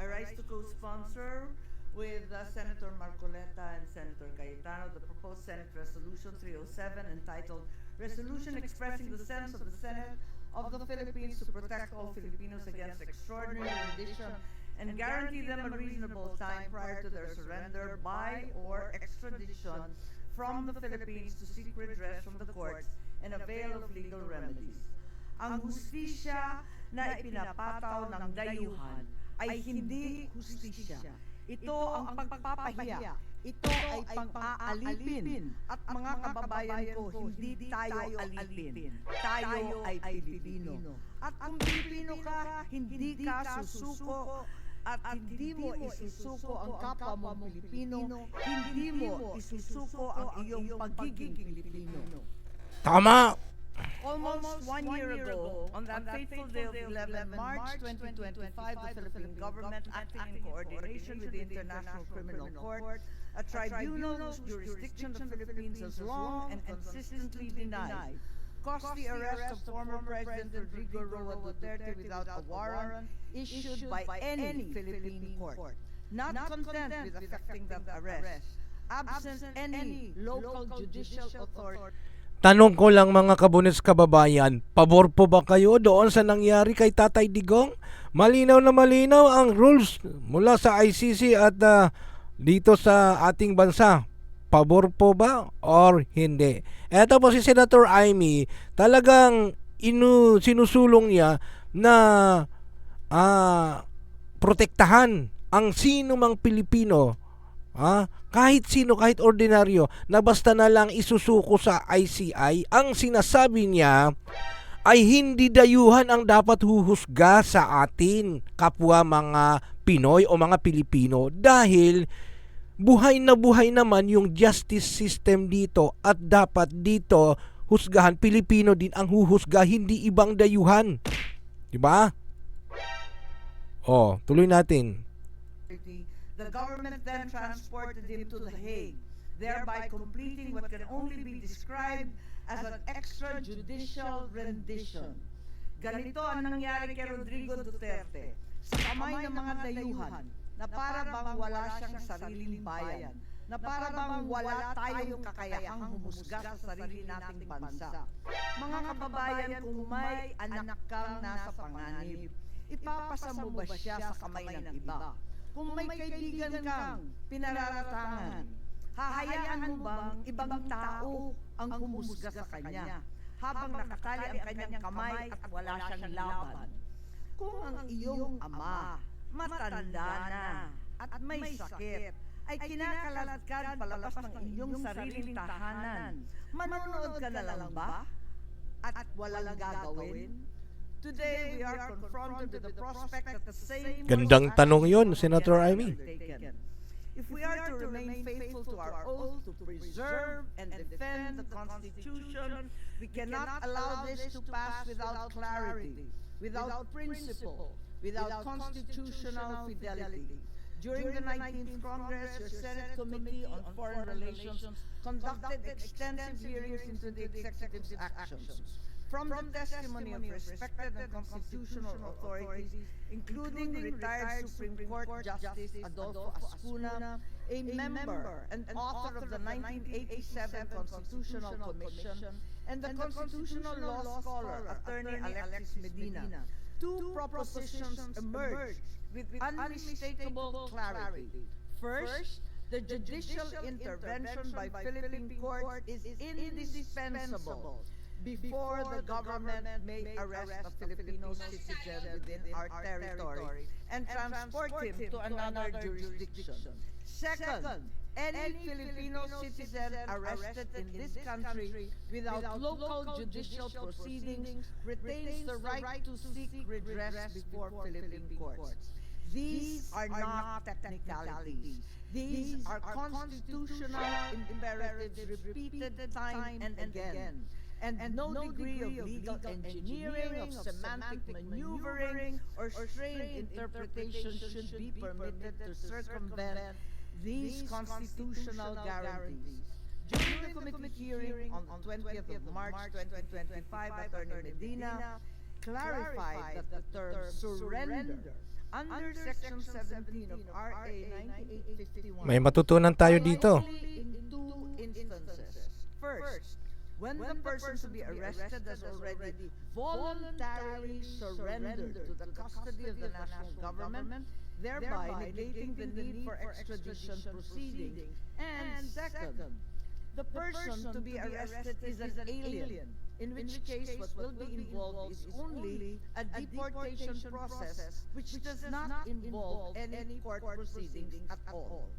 I rise to co-sponsor with Senator Marcoleta and Senator Cayetano the proposed Senate Resolution 307 entitled Resolution Expressing the Sense of the Senate of the Philippines to Protect All Filipinos Against Extraordinary Rendition and guarantee them a reasonable time prior to their surrender by or extradition from the Philippines to seek redress from the courts and avail of legal remedies. Ang hustisya na ipinapataw ng dayuhan ay hindi hustisya. Ito ang pagpapahiya. Ito ay pang-aalipin. At mga kababayan ko, hindi tayo alipin. Tayo ay Pilipino. At kung Pilipino ka, hindi ka susuko at hindi mo isusuko ang kapwa mo Pilipino, hindi mo isusuko ang iyong pagiging Pilipino. Tama! Almost 1 year ago, on that fateful day of 11 March 2025, the Philippine government, acting in coordination with the International Criminal Court, a tribunal whose jurisdiction the Philippines has long and consistently denied, caused the arrest of former President Rodrigo Roa Duterte without a warrant issued by any Philippine court. Not content with effecting that arrest, absent any local judicial authority. Tanong ko lang mga kabunis kababayan, pabor po ba kayo doon sa nangyari kay Tatay Digong? Malinaw na malinaw ang rules mula sa ICC at dito sa ating bansa. Pabor po ba or hindi? Eto po si Senator Amy, talagang sinusulong niya na protektahan ang sino mang Pilipino. Kahit sino, kahit ordinaryo, na basta na lang isusuko sa ICI, ang sinasabi niya ay hindi dayuhan ang dapat huhusga sa atin, kapwa mga Pinoy o mga Pilipino, dahil buhay na buhay naman yung justice system dito at dapat dito husgahan, Pilipino din ang huhusga, hindi ibang dayuhan. Diba? Tuloy natin. The government then transported him to The Hague, thereby completing what can only be described as an extrajudicial rendition. Ganito ang nangyari kay Rodrigo Duterte sa kamay ng mga dayuhan na para bang wala siyang sariling bayan, na para bang wala tayong kakayahang humusga sa sarili nating bansa. Mga kababayan, kung may anak kang nasa panganib, ipapasa mo ba siya sa kamay ng iba? Kung may kaibigan kang pinararatangan, hahayaan mo bang ibang tao ang humusga sa kanya habang nakatali ang kanyang kamay at wala siyang laban? Kung ang iyong ama matanda na at may sakit ay kinakaladkad palabas ng inyong sariling tahanan, manonood ka na lang ba at walang gagawin? Today, we are confronted with the prospect that the same... Gandang tanong yun, Senator Amy. If we are to remain faithful to our oath to preserve and defend the Constitution, we cannot allow this to pass without clarity, without principle, without constitutional fidelity. During the 19th Congress, your Senate Committee on Foreign Relations conducted extensive hearings into the executive's actions. From the testimony of respected and constitutional authorities, including retired Supreme Court Justice Adolfo Ascuna, a member and author of the 1987 Constitutional Commission, and the constitutional law scholar, Attorney Alexis Medina, two propositions emerged with unmistakable clarity. First, the judicial intervention by Philippine courts is indispensable before the government may arrest a Filipino citizen within our territory and transport him to another jurisdiction. Second, any Filipino citizen arrested in this country without local judicial proceedings retains the right to seek redress before Philippine courts. These are not technicalities. These are constitutional imperatives repeated time and again. And no degree of legal engineering, of semantic maneuvering, or strained interpretation should be permitted to circumvent these constitutional guarantees. During the committee hearing on 20th of March 2025, Attorney Medina clarified that the term surrender under Section 17 of RA 9851. May matutunan tayo dito. Only in two instances. First, when the person to be arrested has already voluntarily surrendered to the custody of the national government, thereby negating the need for extradition proceedings. And second, the person to be arrested is an alien, in which case what will be involved is only a deportation process which does not involve any court proceedings at all.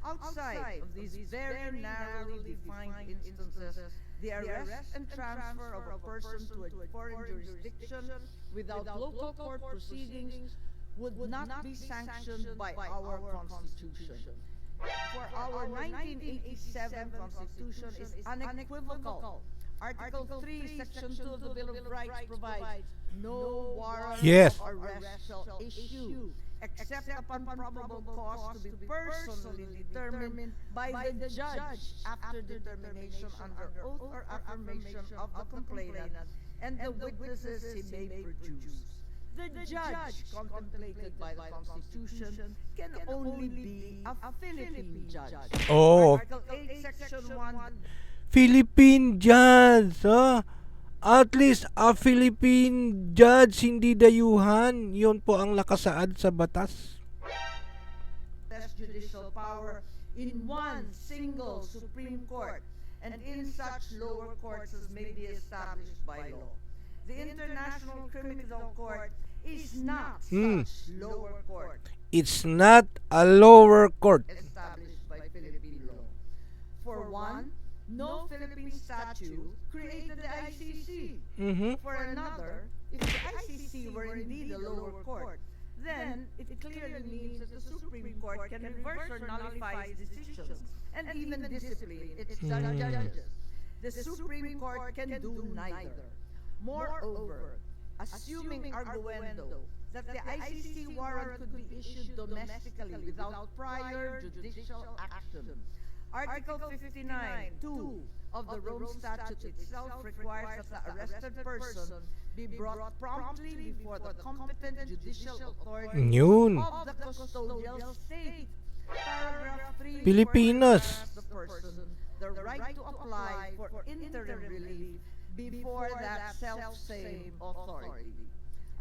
Outside of these very narrowly defined instances, the arrest and transfer of a person to a foreign jurisdiction without local court proceedings would not be sanctioned by our Constitution. For our 1987 Constitution is unequivocal. Article 3, Section 2 of the Bill of Rights provides no warrant Yes. of arrest shall issue except upon probable cause to be personally determined by the judge after determination under oath or affirmation of the complainant and the witnesses he may produce. The judge contemplated by the Constitution can only be a Philippine judge. Oh, Article 8, Section 1. Philippine judge. At least a Philippine judge, hindi dayuhan. Yun po ang nakasaad sa batas. Judicial power in one single Supreme Court and in such lower courts as may be established by law. The International Criminal Court is not such lower court It's not a lower court. established by Philippine law. For one, no Philippine statute created the ICC. Mhm. For another, if the ICC were indeed a lower court, then it clearly means that the Supreme Court can reverse or nullify its decisions and even discipline its judges. The Supreme Court can do neither. Moreover, assuming arguendo that the ICC warrant could be issued domestically without prior judicial action, Article 59(2) of the Rome Statute itself requires that the arrested person be brought promptly before the competent judicial authority Yun. of the custodial state. Paragraph 3 Pilipinas. grants the person the right to apply for interim relief before that self-same authority.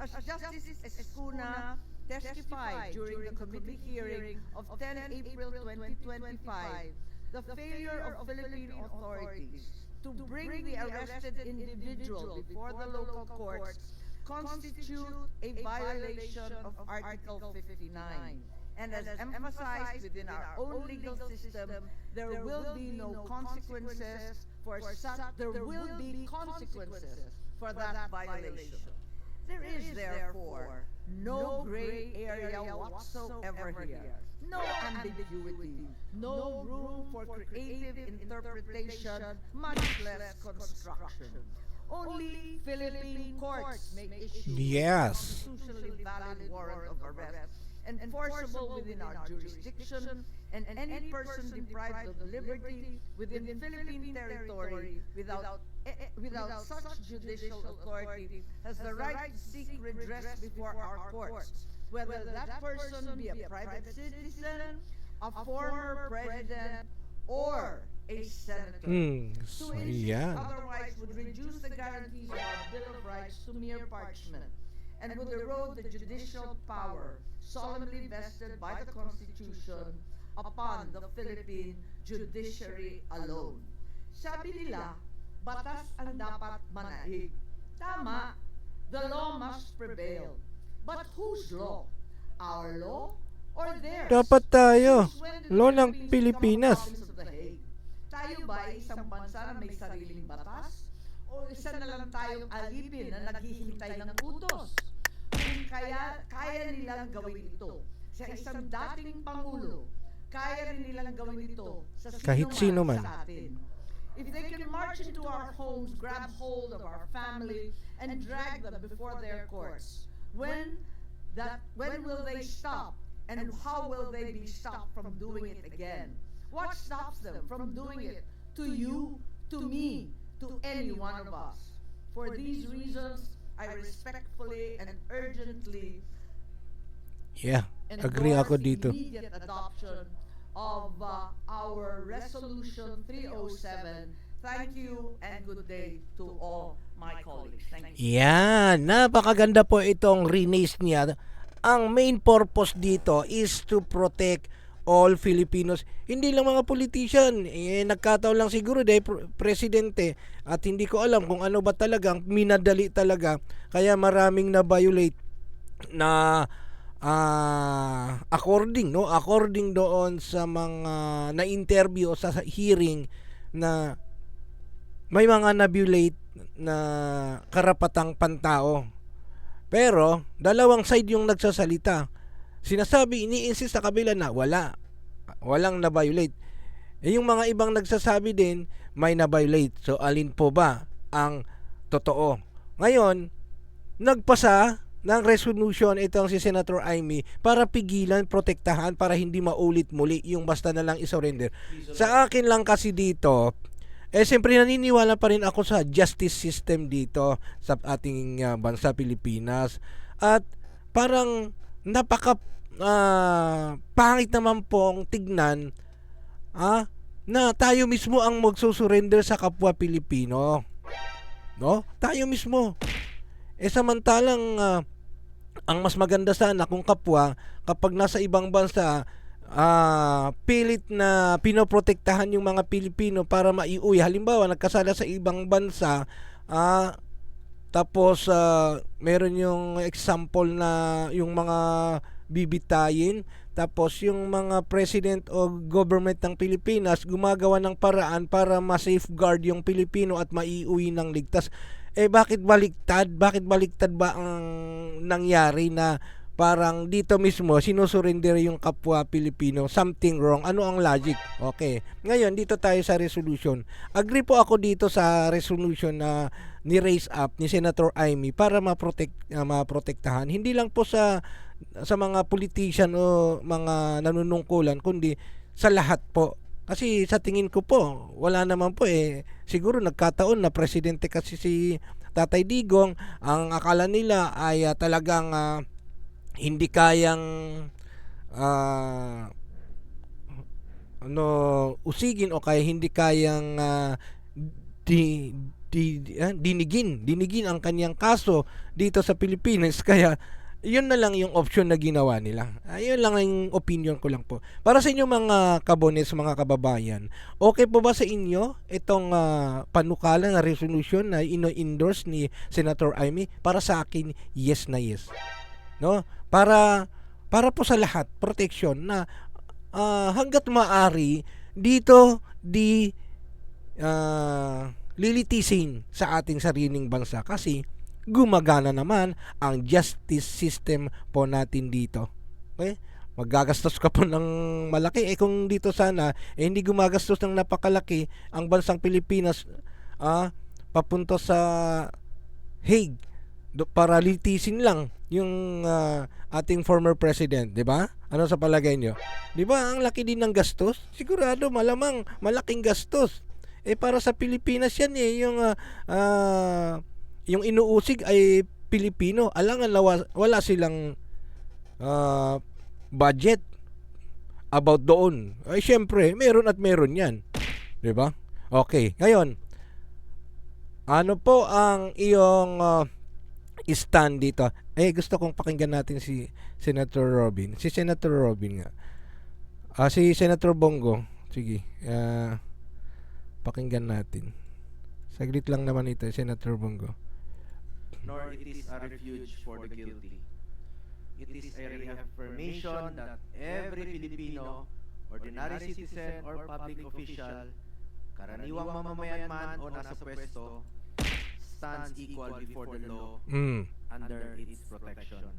As Justice Escuna testified during the committee hearing of 10 April 2025, the failure of Philippine authorities to bring the arrested individual before the local courts constitute a violation of Article 59. And as emphasized within our own legal system, there will be no consequences for that violation. There is therefore no gray area whatsoever here, no ambiguity, no room for creative interpretation, much less construction. Only Philippine courts may issue Yes. a constitutionally valid warrant of arrest enforceable within our jurisdiction, and any person deprived of liberty within Philippine territory without such judicial authority has the right to seek redress before our courts, whether that person be a private citizen, a former president, or a senator. So, To insist yan. otherwise would reduce the guarantees of our Bill of Rights to mere parchment and would erode the judicial power solemnly vested by the Constitution upon the Philippine judiciary alone. Sabi nila, batas ang dapat manaig. Tama, the law must prevail. But whose law? Our law or theirs? Dapat tayo. Since when did Law the ng Philippines Pilipinas. become a province of the Hague? Tayo ba ay isang bansa na may sariling batas? O isa na lang tayong alipin na naghihintay ng utos? Kung kaya nilang gawin ito sa isang dating Pangulo, kaya rin nilang gawin ito sa Kahit sino man. sa atin. If they can march into our homes, grab hold of our family, and drag them before their courts, when will they stop? And how will they be stopped from doing it again? What stops them from doing it to you, to me, to any one of us? For these reasons, I respectfully and urgently Yeah, agree ako dito. Immediate adoption of our Resolution 307. Thank you and good day to all my colleagues. Thank you. Yan, napakaganda po itong release niya. Ang main purpose dito is to protect all Filipinos. Hindi lang mga politician. Nagkataon lang siguro dahil presidente at hindi ko alam kung ano ba talagang minadali talaga. Kaya maraming na-violate na according doon sa mga na-interview sa hearing na may mga na-violate na karapatang pantao. Pero dalawang side yung nagsasalita. Sinasabi, ini-insist sa kabila na walang na-violate. Yung mga ibang nagsasabi din may na-violate. So alin po ba ang totoo? Ngayon, nagpasa ng resolution itong si Senator Amy para pigilan, protektahan para hindi maulit muli yung basta na lang isurrender. Sa akin lang kasi dito, siyempre naniniwala pa rin ako sa justice system dito sa ating bansa Pilipinas. At parang napaka pangit naman pong tignan na tayo mismo ang magsusurrender sa kapwa Pilipino. No? Tayo mismo. Samantalang ang mas maganda sana kung kapwa kapag nasa ibang bansa pilit na pinoprotektahan yung mga Pilipino para maiuwi. Halimbawa, nagkasala sa ibang bansa, tapos meron yung example na yung mga bibitayin, tapos yung mga president o government ng Pilipinas gumagawa ng paraan para ma-safeguard yung Pilipino at maiuwi ng ligtas. Bakit baliktad? Bakit baliktad ba ang nangyari na parang dito mismo sinusurrender yung kapwa Pilipino? Something wrong. Ano ang logic? Okay. Ngayon, dito tayo sa resolution. Agree po ako dito sa resolution na ni-raise up ni Senator Amy para maprotektahan. Hindi lang po sa mga politician o mga nanunungkulan, kundi sa lahat po. Kasi sa tingin ko po, wala naman po siguro nagkataon na presidente kasi si Tatay Digong, ang akala nila ay talagang hindi kayang usigin o kaya hindi kayang dinigin ang kanyang kaso dito sa Pilipinas, kaya yun na lang yung option na ginawa nila. Ayun lang yung opinion ko lang po. Para sa inyo mga kabones, mga kababayan, okay po ba sa inyo itong panukala na resolution na ino-endorse ni Senator Amy? Para sa akin, yes na yes. No? Para po sa lahat, protection na hangga't maaari dito lilitisin sa ating sariling bansa kasi gumagana naman ang justice system po natin dito. Okay? Maggagastos ka po ng malaki. Kung dito sana, hindi gumagastos ng napakalaki ang bansang Pilipinas papunta sa Hague para litisin lang yung ating former president, di ba? Ano sa palagay nyo? Di ba ang laki din ng gastos? Sigurado, malamang malaking gastos. Para sa Pilipinas yan yung inuusig ay Pilipino. Alangan wala silang budget about doon. Ay syempre, meron at meron yan. 'Di ba? Okay, ngayon ano po ang iyong stand dito? Gusto kong pakinggan natin si Senator Robin. Si Senator Robin nga. Si Senator Bongo. Sige. Pakinggan natin. Saglit lang naman ito, Senator Bongo. Nor it is a refuge for the guilty. It is a reaffirmation that every Filipino, ordinary citizen or public official, karaniwang mamamayan man o nasa pwesto, stands equal before the law under its protection.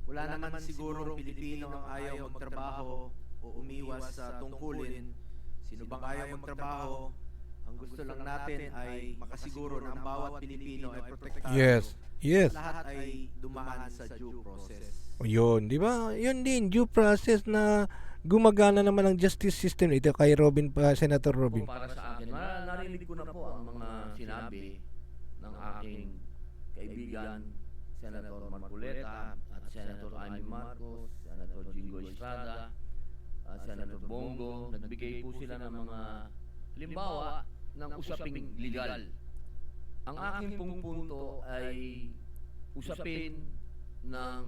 Wala naman sigurong Pilipino ang ayaw magtrabaho o umiwas sa tungkulin. Sino bang ayaw magtrabaho? Ang gusto lang natin ay makasiguro na ang bawat Pilipino ay protektado. Yes. Lahat ay dumaan sa due process. Yun, di ba? Yun din, due process na gumagana naman ang justice system. Ito kay Robin pa, Senator Robin. Para sa akin, narinig ko na po ang mga sinabi ng aking kaibigan, Senator Marcoleta at Senator Amy Bongbong Marcos, Senator Jingo Estrada, Senator Bongo, nagbigay po sila ng mga halimbawa ng usaping legal. Ang aking pong punto ay usapin ng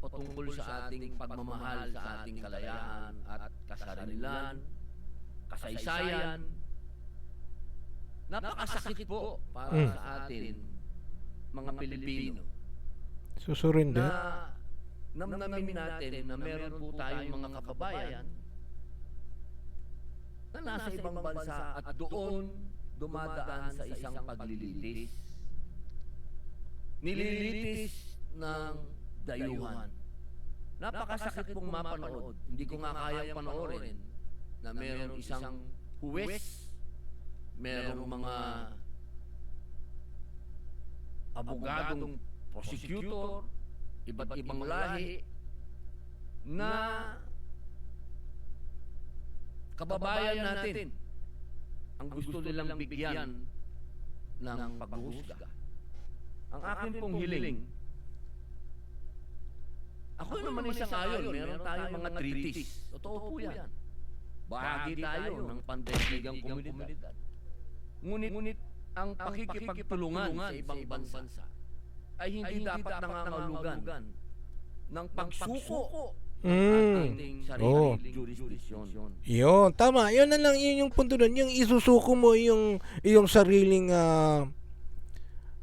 patungkol sa ating pagmamahal sa ating kalayaan at kasarilinan, kasaysayan. Napakasakit po para sa atin, mga Pilipino, Susurrender. na namnamin natin na meron po tayong mga kababayan na nasa ibang bansa at doon dumadaan sa isang paglilitis. Nililitis ng dayuhan. Napakasakit pong mapanood. Hindi ko nga kaya panoorin na meron isang huwes, merong mga abogadong prosecutor, iba't ibang lahi na kababayan natin ang gusto nilang bigyan ng paghuhusga. Ang akin pong hiling, ako naman isang ayon, meron tayong mga treaties. Totoo po yan. Bahagi tayo ng pandaigdigang komunidad. Ngunit ang pakikipagtulungan sa ibang bansa ay hindi dapat nangangahulugan ng pagsuko ng ating sariling jurisdiksyon. Yun, tama. Yun na lang, yun yung punto doon. Yung isusuko mo yung sariling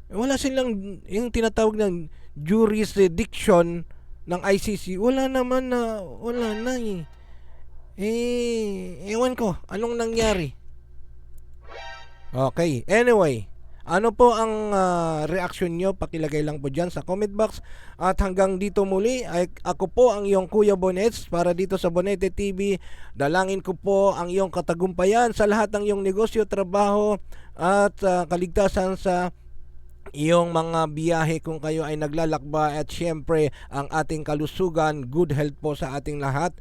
wala silang yung tinatawag ng jurisdiction ng ICC. Wala naman na, wala na eh. Ewan ko, anong nangyari? Okay, anyway, ano po ang reaction nyo? Pakilagay lang po dyan sa comment box. At hanggang dito muli, ako po ang iyong Kuya Bonets para dito sa Bonete TV. Dalangin ko po ang iyong katagumpayan sa lahat ng iyong negosyo, trabaho at kaligtasan sa iyong mga biyahe kung kayo ay naglalakbay, at syempre ang ating kalusugan, good health po sa ating lahat.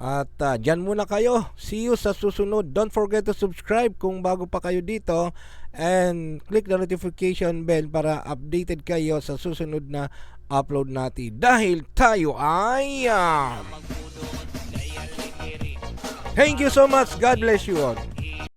At dyan muna kayo. See you sa susunod. Don't forget to subscribe kung bago pa kayo dito, and click the notification bell para updated kayo sa susunod na upload natin. Dahil tayo ay thank you so much. God bless you all.